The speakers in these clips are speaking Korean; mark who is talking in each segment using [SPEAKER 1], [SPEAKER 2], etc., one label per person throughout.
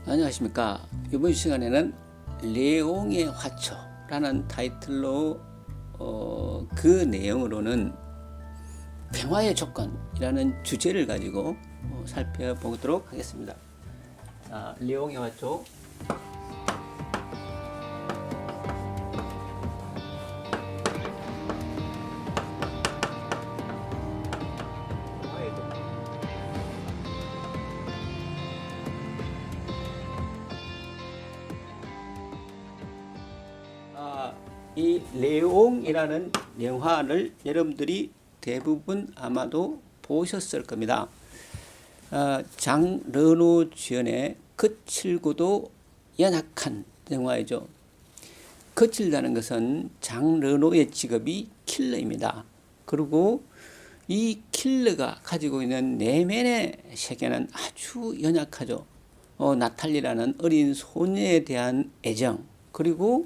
[SPEAKER 1] 안녕하십니까. 이번 시간에는 레옹의 화초라는 타이틀로 그 내용으로는 평화의 조건이라는 주제를 가지고 살펴보도록 하겠습니다. 자, 레옹의 화초. 이 레옹이라는 영화를 여러분들이 대부분 아마도 보셨을 겁니다. 장 르노 주연의 거칠고도 연약한 영화이죠. 거칠다는 것은 장 르노의 직업이 킬러입니다. 그리고 이 킬러가 가지고 있는 내면의 세계는 아주 연약하죠. 나탈리라는 어린 소녀에 대한 애정, 그리고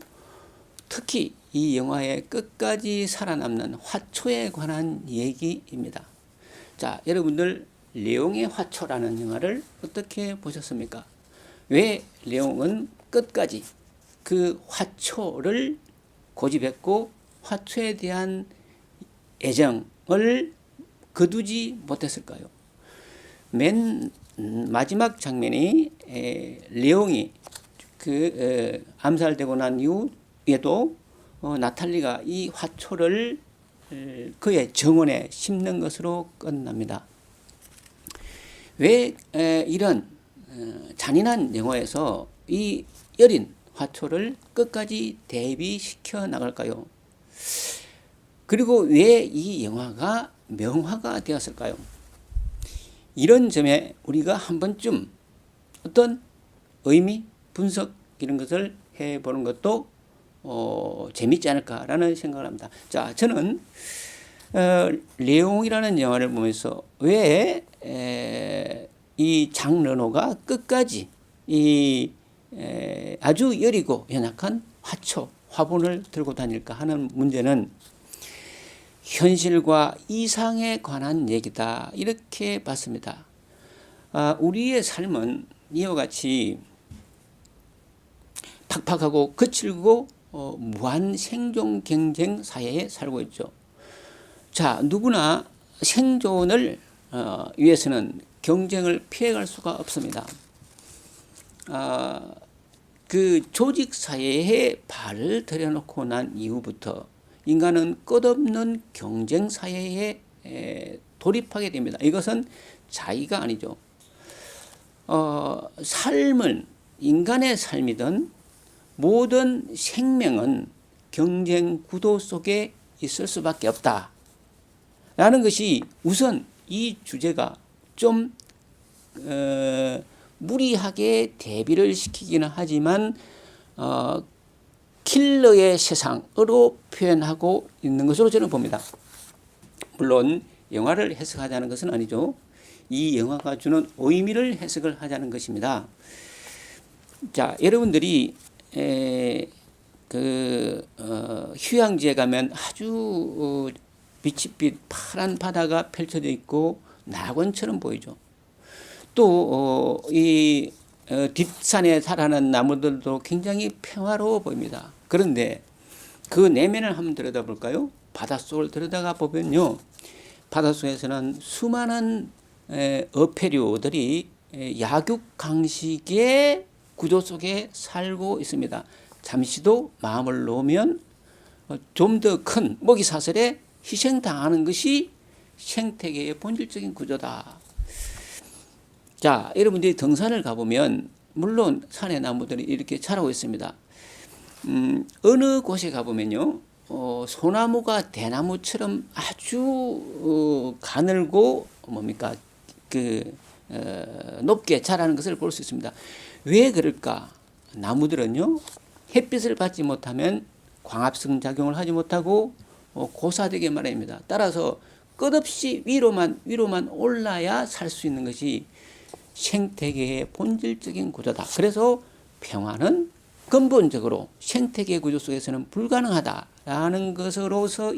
[SPEAKER 1] 특히 이 영화의 끝까지 살아남는 화초에 관한 얘기입니다. 자, 여러분들 레옹의 화초라는 영화를 어떻게 보셨습니까? 왜 레옹은 끝까지 그 화초를 고집했고 화초에 대한 애정을 거두지 못했을까요? 맨 마지막 장면이 레옹이 암살되고 난 이후에도 나탈리가 이 화초를 그의 정원에 심는 것으로 끝납니다. 왜 이런 잔인한 영화에서 이 여린 화초를 끝까지 대비시켜 나갈까요? 그리고 왜 이 영화가 명화가 되었을까요? 이런 점에 우리가 한 번쯤 어떤 의미, 분석 이런 것을 해보는 것도 재밌지 않을까라는 생각을 합니다. 자, 저는 레옹이라는 영화를 보면서 왜 이 장 르노가 끝까지 이 아주 여리고 연약한 화분을 들고 다닐까 하는 문제는 현실과 이상에 관한 얘기다, 이렇게 봤습니다. 우리의 삶은 이와 같이 팍팍하고 거칠고 무한 생존 경쟁 사회에 살고 있죠. 자, 누구나 생존을 위해서는 경쟁을 피해갈 수가 없습니다. 그 조직 사회에 발을 들여놓고 난 이후부터 인간은 끝없는 경쟁 사회에 돌입하게 됩니다. 이것은 자의가 아니죠. 인간의 삶이든 모든 생명은 경쟁 구도 속에 있을 수밖에 없다 라는 것이, 우선 이 주제가 좀 무리하게 대비를 시키기는 하지만 킬러의 세상으로 표현하고 있는 것으로 저는 봅니다. 물론 영화를 해석하자는 것은 아니죠. 이 영화가 주는 의미를 해석을 하자는 것입니다. 자, 여러분들이 휴양지에 가면 아주 빛이 파란 바다가 펼쳐져 있고 낙원처럼 보이죠. 또 이 뒷산에 자라는 나무들도 굉장히 평화로워 보입니다. 그런데 그 내면을 한번 들여다볼까요? 바닷속을 들여다가 보면요, 바닷속에서는 수많은 어패류들이 약육강식의 구조 속에 살고 있습니다. 잠시도 마음을 놓으면 좀 더 큰 먹이 사슬에 희생당하는 것이 생태계의 본질적인 구조다. 자, 여러분들이 등산을 가보면 물론 산의 나무들이 이렇게 자라고 있습니다. 어느 곳에 가보면요, 소나무가 대나무처럼 아주 가늘고 높게 자라는 것을 볼 수 있습니다. 왜 그럴까? 나무들은요, 햇빛을 받지 못하면 광합성 작용을 하지 못하고 고사되게 마련입니다. 따라서 끝없이 위로만 올라야 살 수 있는 것이 생태계의 본질적인 구조다. 그래서 평화는 근본적으로 생태계 구조 속에서는 불가능하다라는 것으로서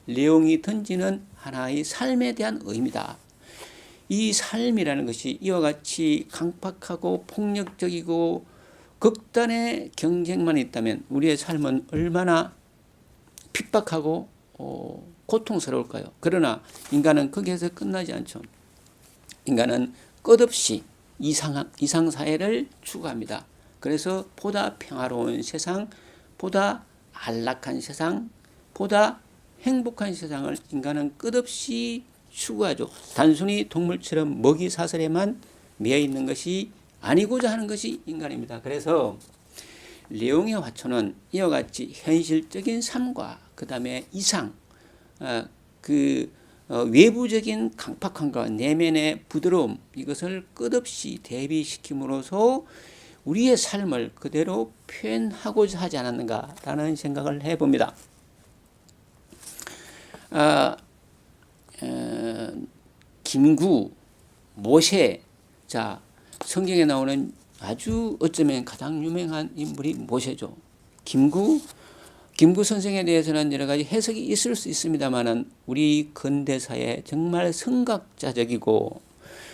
[SPEAKER 1] 레옹이 던지는 하나의 삶에 대한 의미다. 이 삶이라는 것이 이와 같이 강팍하고 폭력적이고 극단의 경쟁만 있다면 우리의 삶은 얼마나 핍박하고 고통스러울까요? 그러나 인간은 거기에서 끝나지 않죠. 인간은 끝없이 이상사회를 추구합니다. 그래서 보다 평화로운 세상, 보다 안락한 세상, 보다 행복한 세상을 인간은 끝없이 추구하죠. 단순히 동물처럼 먹이 사슬에만 매여 있는 것이 아니고자 하는 것이 인간입니다. 그래서 레옹의 화초는 이와 같이 현실적인 삶과 그 다음에 외부적인 강팍함과 내면의 부드러움, 이것을 끝없이 대비시킴으로써 우리의 삶을 그대로 표현하고자 하지 않았는가라는 생각을 해봅니다. 김구, 모세, 자, 성경에 나오는 아주 어쩌면 가장 유명한 인물이 모세죠. 김구 선생에 대해서는 여러 가지 해석이 있을 수 있습니다만은 우리 근대사에 정말 선각자적이고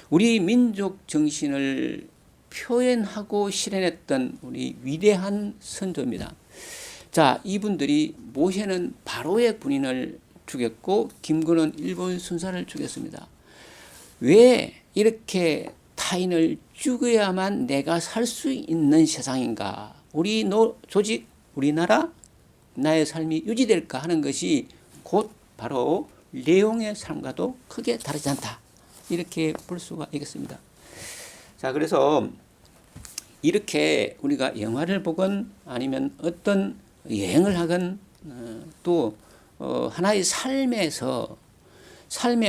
[SPEAKER 1] 우리 민족 정신을 표현하고 실현했던 우리 위대한 선조입니다. 자, 이분들이 모세는 바로의 군인을 죽였고 김구는 일본 순사를 죽였습니다. 왜 이렇게 타인을 죽여야만 내가 살 수 있는 세상인가? 우리 조직, 우리나라, 나의 삶이 유지될까 하는 것이 곧 바로 레옹의 삶과도 크게 다르지 않다. 이렇게 볼 수가 있겠습니다. 자, 그래서 이렇게 우리가 영화를 보건 아니면 어떤 여행을 하건 또 하나의 삶의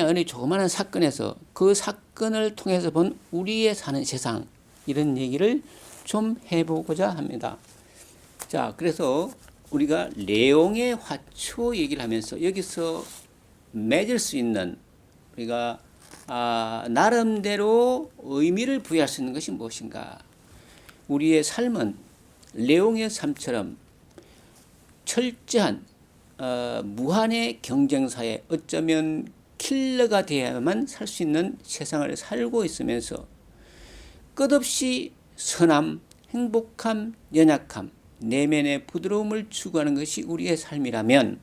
[SPEAKER 1] 어느 조그마한 사건에서 그 사건을 통해서 본 우리의 사는 세상, 이런 얘기를 좀 해보고자 합니다. 자, 그래서 우리가 레옹의 화초 얘기를 하면서 여기서 맺을 수 있는 우리가 나름대로 의미를 부여할 수 있는 것이 무엇인가? 우리의 삶은 레옹의 삶처럼 철저한 무한의 경쟁사에 어쩌면 킬러가 되어야만 살 수 있는 세상을 살고 있으면서 끝없이 선함, 행복함, 연약함, 내면의 부드러움을 추구하는 것이 우리의 삶이라면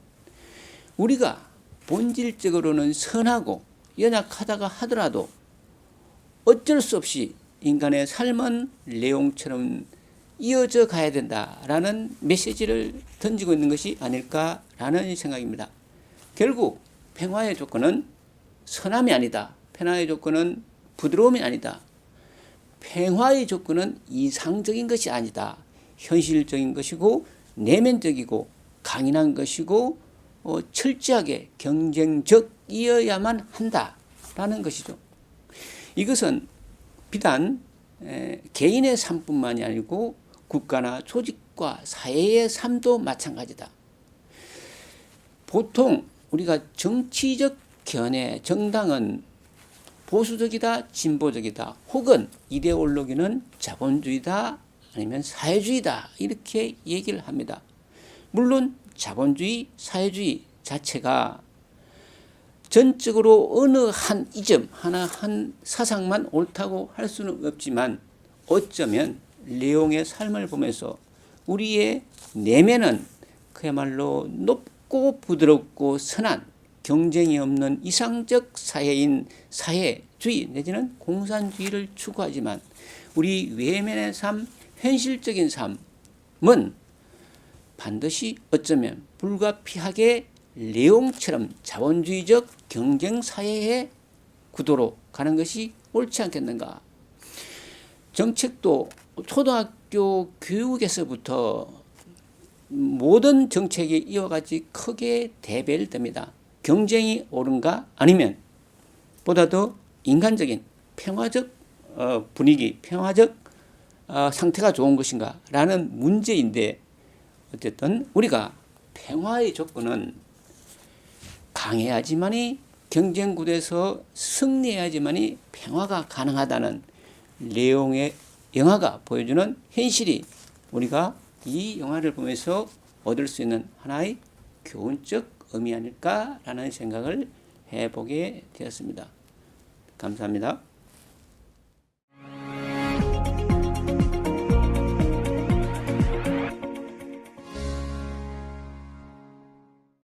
[SPEAKER 1] 우리가 본질적으로는 선하고 연약하다가 하더라도 어쩔 수 없이 인간의 삶은 레옹처럼 이어져 가야 된다라는 메시지를 던지고 있는 것이 아닐까라는 생각입니다. 결국 평화의 조건은 선함이 아니다. 평화의 조건은 부드러움이 아니다. 평화의 조건은 이상적인 것이 아니다. 현실적인 것이고 내면적이고 강인한 것이고 철저하게 경쟁적이어야만 한다라는 것이죠. 이것은 비단 개인의 삶뿐만이 아니고 국가나 조직과 사회의 삶도 마찬가지다. 보통 우리가 정치적 견해, 정당은 보수적이다, 진보적이다, 혹은 이데올로기는 자본주의다, 아니면 사회주의다, 이렇게 얘기를 합니다. 물론 자본주의, 사회주의 자체가 전적으로 어느 한 이점, 한 사상만 옳다고 할 수는 없지만 어쩌면 레옹의 삶을 보면서 우리의 내면은 그야말로 높고 부드럽고 선한 경쟁이 없는 이상적 사회인 사회주의 내지는 공산주의를 추구하지만 우리 외면의 삶, 현실적인 삶은 반드시 어쩌면 불가피하게 레옹처럼 자본주의적 경쟁사회의 구도로 가는 것이 옳지 않겠는가. 정책도 초등학교 교육에서부터 모든 정책이 이와 같이 크게 대별됩니다. 경쟁이 옳은가 아니면 보다 더 인간적인 평화적 분위기, 평화적 상태가 좋은 것인가 라는 문제인데 어쨌든 우리가 평화의 조건은 강해야지만이 경쟁 구도에서 승리해야지만이 평화가 가능하다는 레옹의 영화가 보여주는 현실이 우리가 이 영화를 보면서 얻을 수 있는 하나의 교훈적 의미 아닐까라는 생각을 해보게 되었습니다. 감사합니다.